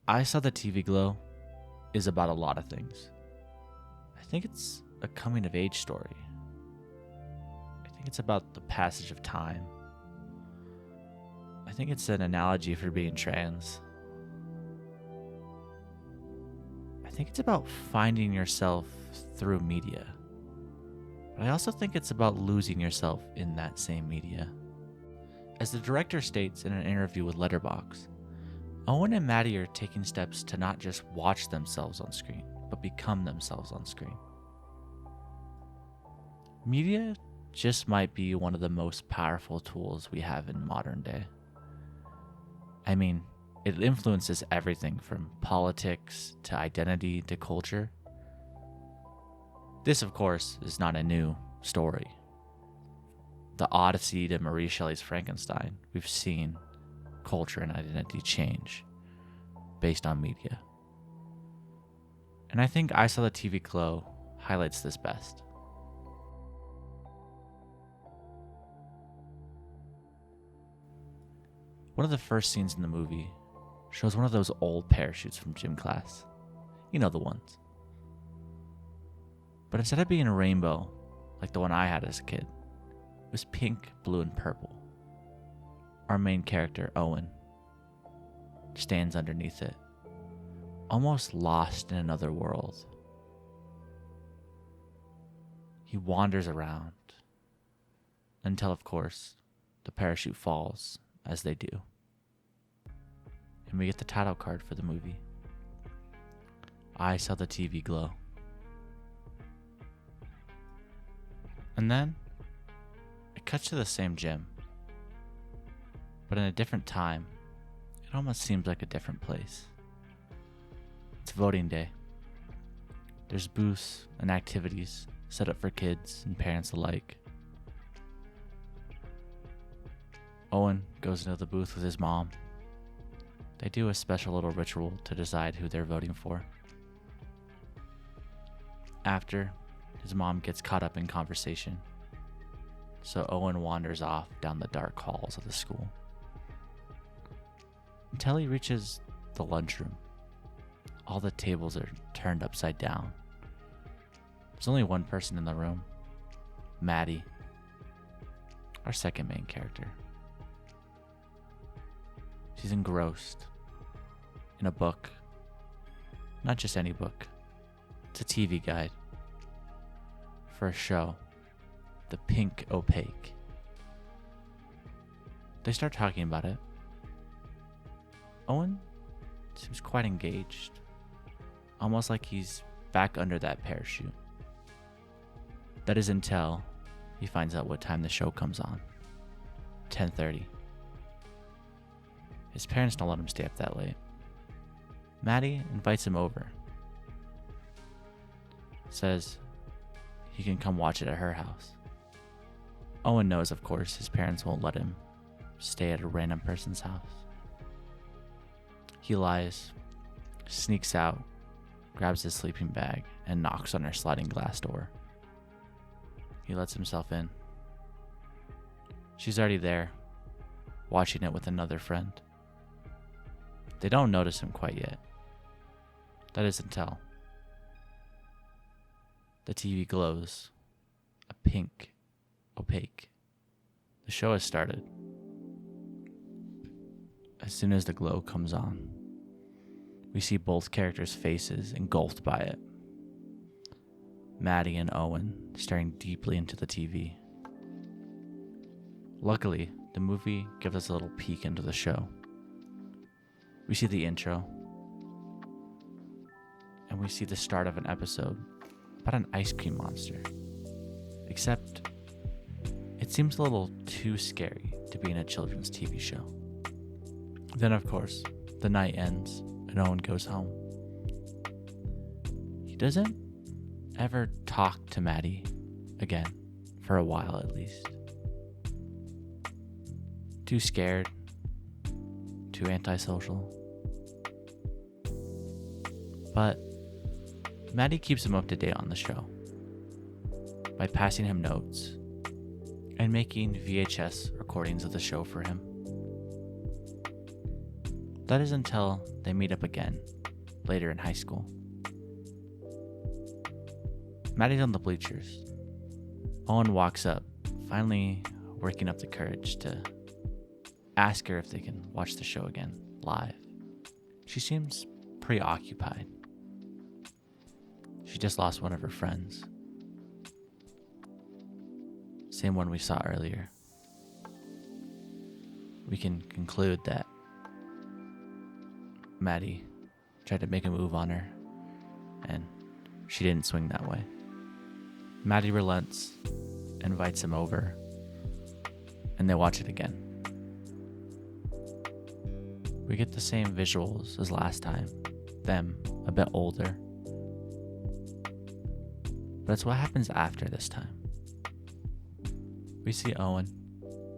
I Saw the TV Glow is about a lot of things. I think it's a coming of age story. I think it's about the passage of time. I think it's an analogy for being trans. I think it's about finding yourself through media. But I also think it's about losing yourself in that same media. As the director states in an interview with Letterboxd, Owen and Maddy are taking steps to not just watch themselves on screen, but become themselves on screen. Media just might be one of the most powerful tools we have in modern day. I mean, it influences everything from politics to identity to culture. This, of course, is not a new story. The Odyssey to Mary Shelley's Frankenstein, we've seen culture and identity change based on media. And I think I Saw the TV Glow highlights this best. One of the first scenes in the movie shows one of those old parachutes from gym class. You know the ones. But instead of being a rainbow, like the one I had as a kid, it was pink, blue, and purple. Our main character, Owen, stands underneath it, almost lost in another world. He wanders around until, of course, the parachute falls, as they do. And we get the title card for the movie. I Saw the TV Glow. And then it cuts to the same gym, but in a different time. It almost seems like a different place. It's voting day. There's booths and activities set up for kids and parents alike. Owen goes into the booth with his mom. They do a special little ritual to decide who they're voting for. After, his mom gets caught up in conversation, so Owen wanders off down the dark halls of the school until he reaches the lunchroom. All the tables are turned upside down. There's only one person in the room, Maddy, our second main character. She's engrossed in a book. Not just any book. It's a TV guide for a show, the Pink Opaque. They start talking about it. Owen seems quite engaged, almost like he's back under that parachute. That is until he finds out what time the show comes on. 10:30. His parents don't let him stay up that late. Maddy invites him over. Says he can come watch it at her house. Owen knows, of course, his parents won't let him stay at a random person's house. He lies, sneaks out, grabs his sleeping bag, and knocks on her sliding glass door. He lets himself in. She's already there, watching it with another friend. They don't notice him quite yet. That is until the TV glows, a pink opaque. The show has started. As soon as the glow comes on, we see both characters' faces engulfed by it. Maddy and Owen staring deeply into the TV. Luckily, the movie gives us a little peek into the show. We see the intro, and we see the start of an episode about an ice cream monster. Except, it seems a little too scary to be in a children's TV show. Then, of course, the night ends and Owen goes home. He doesn't ever talk to Maddy again, for a while at least. Too scared, too antisocial. But Maddy keeps him up to date on the show by passing him notes and making VHS recordings of the show for him. That is until they meet up again later in high school. Maddy's on the bleachers. Owen walks up, finally working up the courage to ask her if they can watch the show again live. She seems preoccupied. She just lost one of her friends. Same one we saw earlier. We can conclude that Maddy tried to make a move on her, and she didn't swing that way. Maddy relents, invites him over, and they watch it again. We get the same visuals as last time, them a bit older. But it's what happens after this time. We see Owen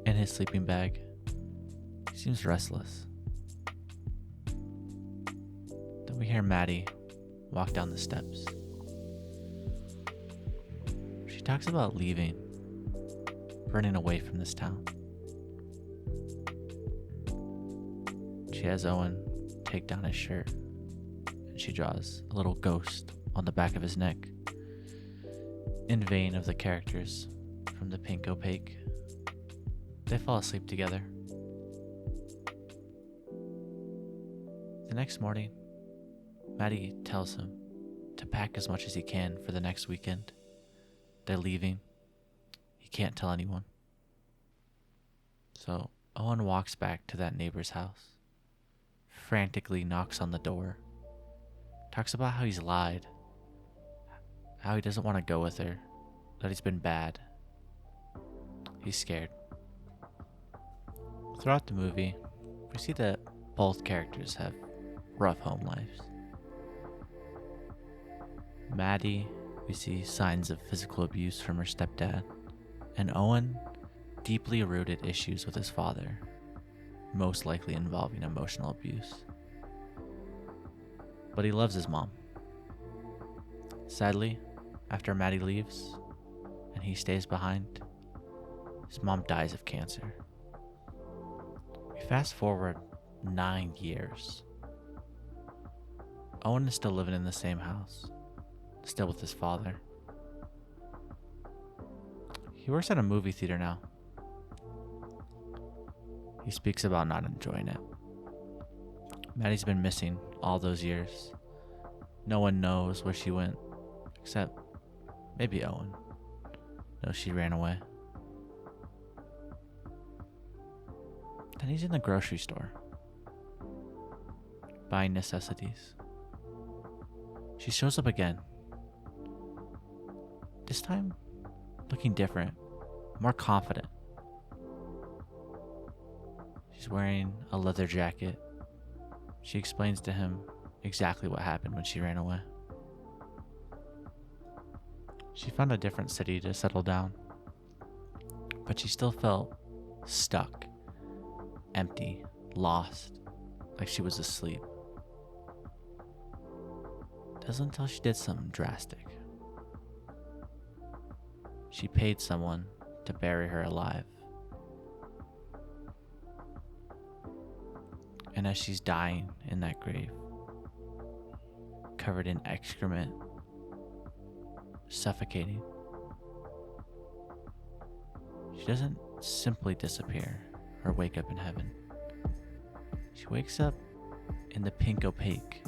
in his sleeping bag. He seems restless. Then we hear Maddy walk down the steps. She talks about leaving, running away from this town. She has Owen take down his shirt, and she draws a little ghost on the back of his neck, in vein of the characters from the Pink Opaque. They fall asleep together. The next morning, Maddy tells him to pack as much as he can for the next weekend. They're leaving. He can't tell anyone. So Owen walks back to that neighbor's house, frantically knocks on the door, talks about how he's lied, how he doesn't want to go with her, that he's been bad. He's scared. Throughout the movie, we see that both characters have rough home lives. Maddy, we see signs of physical abuse from her stepdad, and Owen, deeply rooted issues with his father, most likely involving emotional abuse. But he loves his mom. Sadly, after Maddy leaves and he stays behind, his mom dies of cancer. We fast forward 9 years. Owen is still living in the same house, still with his father. He works at a movie theater now. He speaks about not enjoying it. Maddy's been missing all those years. No one knows where she went, except maybe Owen knows she ran away. Then he's in the grocery store, buying necessities. She shows up again. This time, looking different, more confident. She's wearing a leather jacket. She explains to him exactly what happened when she ran away. She found a different city to settle down, but she still felt stuck, empty, lost, like she was asleep. It wasn't until she did something drastic. She paid someone to bury her alive. And as she's dying in that grave, covered in excrement, suffocating, she doesn't simply disappear or wake up in heaven. She wakes up in the Pink Opaque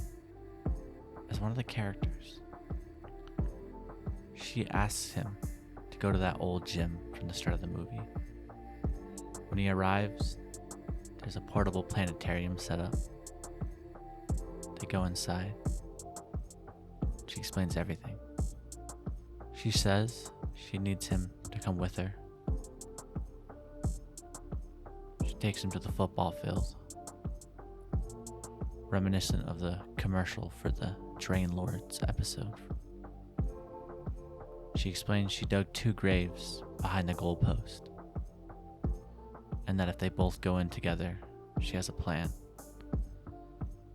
as one of the characters. She asks him to go to that old gym from the start of the movie. When he arrives, there's a portable planetarium set up. They go inside. She explains everything. She says she needs him to come with her. She takes him to the football field, reminiscent of the commercial for the Drain Lords episode. She explains she dug 2 graves behind the goalpost, and that if they both go in together, she has a plan.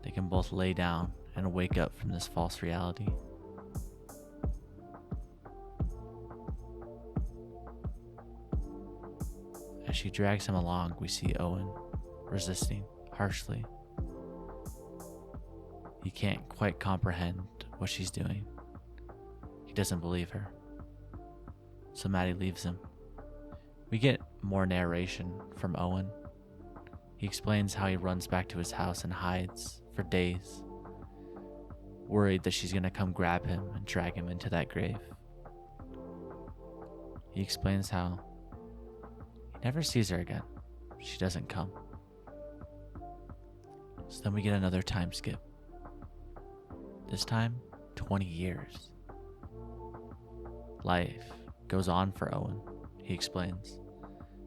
They can both lay down and wake up from this false reality. As she drags him along, we see Owen resisting harshly, He can't quite comprehend what she's doing. He doesn't believe her. So Maddy leaves him. We get more narration from Owen. He explains how he runs back to his house and hides for days, worried that she's gonna come grab him and drag him into that grave. He explains how he never sees her again. She doesn't come. So then we get another time skip. This time, 20 years. Life goes on for Owen. He explains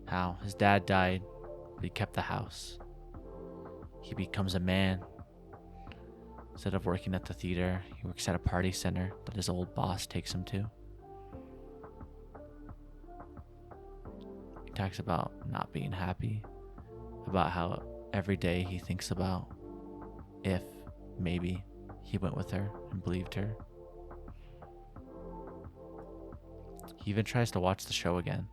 how his dad died, but he kept the house. He becomes a man. Instead of working at the theater, he works at a party center that his old boss takes him to. He talks about not being happy, about how every day he thinks about if maybe he went with her and believed her. He even tries to watch the show again,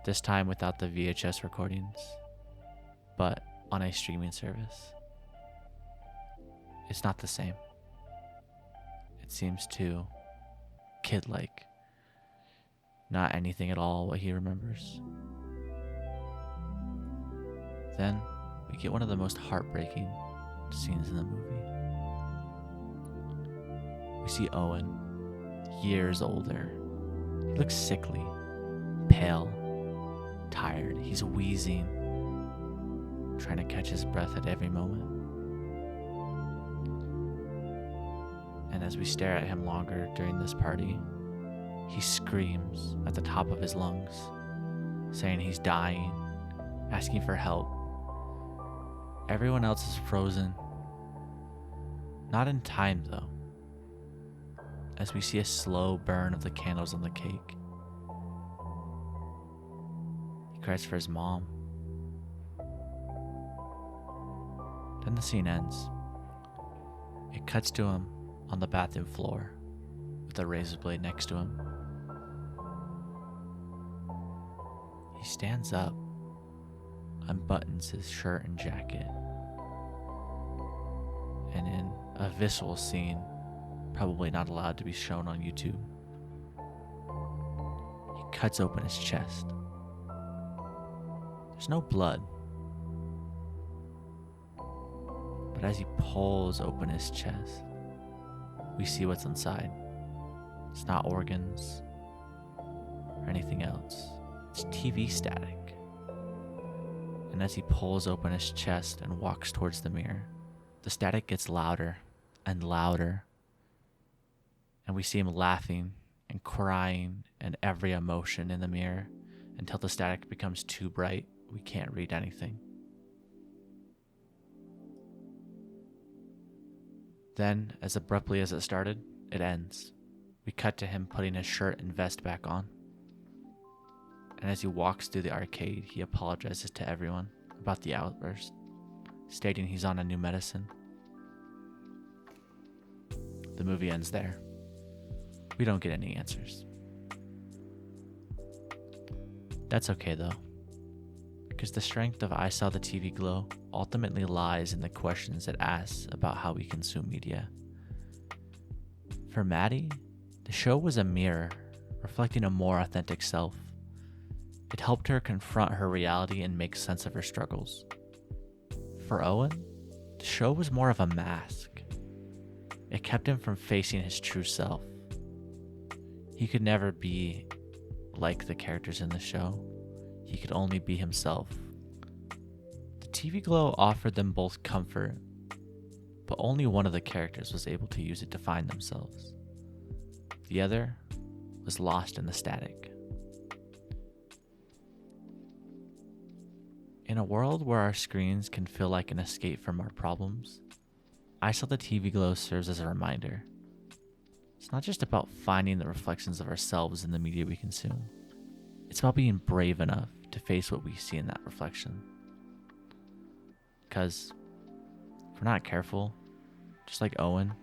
this time without the VHS recordings, but on a streaming service. It's not the same. It seems too kid-like. Not anything at all what he remembers. Then we get one of the most heartbreaking scenes in the movie. We see Owen, years older. He looks sickly, pale, tired. He's wheezing, trying to catch his breath at every moment. And as we stare at him longer during this party, he screams at the top of his lungs, saying he's dying, asking for help. Everyone else is frozen. Not in time, though, as we see a slow burn of the candles on the cake. He cries for his mom. Then the scene ends. It cuts to him on the bathroom floor with a razor blade next to him. He stands up, unbuttons his shirt and jacket, and in a visceral scene, probably not allowed to be shown on YouTube, he cuts open his chest. There's no blood, but as he pulls open his chest, we see what's inside. It's not organs or anything else. It's TV static. And as he pulls open his chest and walks towards the mirror, the static gets louder and louder. And we see him laughing and crying and every emotion in the mirror until the static becomes too bright. We can't read anything. Then, as abruptly as it started, it ends. We cut to him putting his shirt and vest back on. And as he walks through the arcade, he apologizes to everyone about the outburst, stating he's on a new medicine. The movie ends there. We don't get any answers. That's okay though, because the strength of I Saw the TV Glow ultimately lies in the questions it asks about how we consume media. For Maddy, the show was a mirror, reflecting a more authentic self. It helped her confront her reality and make sense of her struggles. For Owen, the show was more of a mask. It kept him from facing his true self. He could never be like the characters in the show. He could only be himself. The TV Glow offered them both comfort, but only one of the characters was able to use it to find themselves. The other was lost in the static. In a world where our screens can feel like an escape from our problems, I Saw the TV Glow serves as a reminder. It's not just about finding the reflections of ourselves in the media we consume. It's about being brave enough to face what we see in that reflection. Because if we're not careful, just like Owen,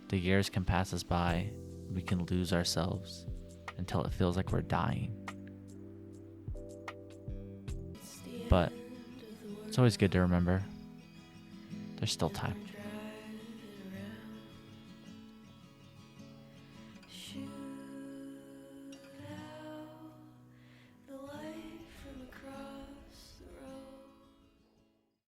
the years can pass us by, we can lose ourselves until it feels like we're dying. But it's always good to remember there's still time.